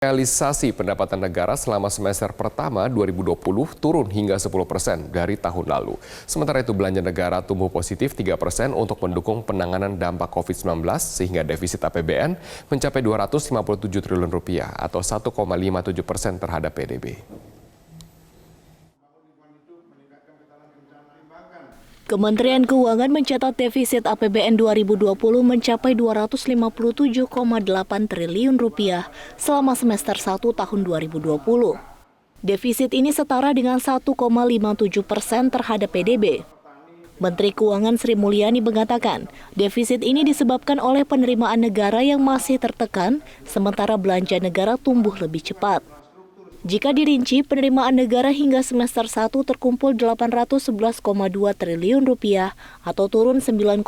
Realisasi pendapatan negara selama semester pertama 2020 turun hingga 10% dari tahun lalu. Sementara itu belanja negara tumbuh positif 3% untuk mendukung penanganan dampak COVID-19 sehingga defisit APBN mencapai Rp257 triliun atau 1,57% terhadap PDB. Kementerian Keuangan mencatat defisit APBN 2020 mencapai Rp257,8 triliun selama semester 1 tahun 2020. Defisit ini setara dengan 1,57% terhadap PDB. Menteri Keuangan Sri Mulyani mengatakan, defisit ini disebabkan oleh penerimaan negara yang masih tertekan, sementara belanja negara tumbuh lebih cepat. Jika dirinci, penerimaan negara hingga semester 1 terkumpul Rp811,2 triliun atau turun 9,8%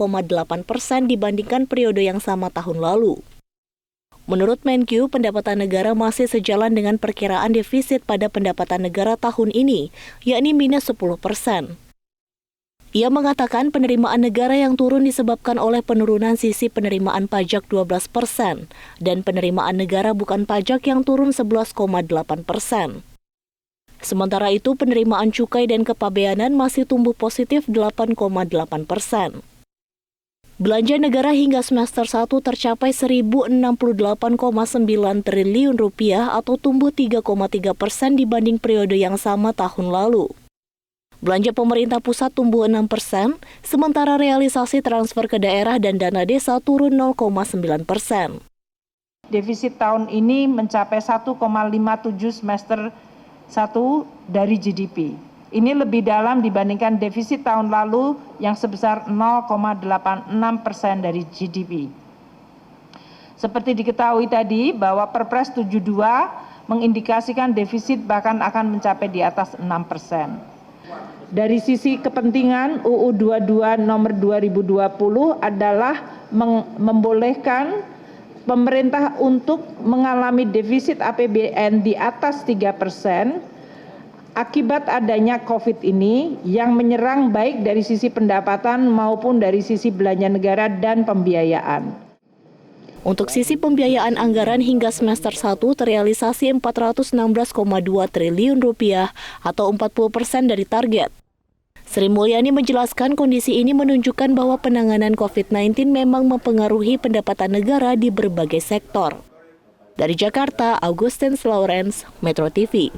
dibandingkan periode yang sama tahun lalu. Menurut Menkyu, pendapatan negara masih sejalan dengan perkiraan defisit pada pendapatan negara tahun ini, yakni minus 10%. Ia mengatakan penerimaan negara yang turun disebabkan oleh penurunan sisi penerimaan pajak 12% dan penerimaan negara bukan pajak yang turun 11,8%. Sementara itu penerimaan cukai dan kepabeanan masih tumbuh positif 8,8%. Belanja negara hingga semester 1 tercapai Rp1.068,9 triliun atau tumbuh 3,3% dibanding periode yang sama tahun lalu. Belanja pemerintah pusat tumbuh 6%, sementara realisasi transfer ke daerah dan dana desa turun 0,9%. Defisit tahun ini mencapai 1,57 semester 1 dari GDP. Ini lebih dalam dibandingkan defisit tahun lalu yang sebesar 0,86% dari GDP. Seperti diketahui tadi bahwa Perpres 72 mengindikasikan defisit bahkan akan mencapai di atas 6%. Dari sisi kepentingan, UU 22 nomor 2020 adalah membolehkan pemerintah untuk mengalami defisit APBN di atas 3% akibat adanya COVID ini yang menyerang baik dari sisi pendapatan maupun dari sisi belanja negara dan pembiayaan. Untuk sisi pembiayaan anggaran hingga semester 1 terrealisasi Rp416,2 triliun atau 40% dari target. Sri Mulyani menjelaskan kondisi ini menunjukkan bahwa penanganan COVID-19 memang mempengaruhi pendapatan negara di berbagai sektor. Dari Jakarta, Augustin Lawrence, Metro TV.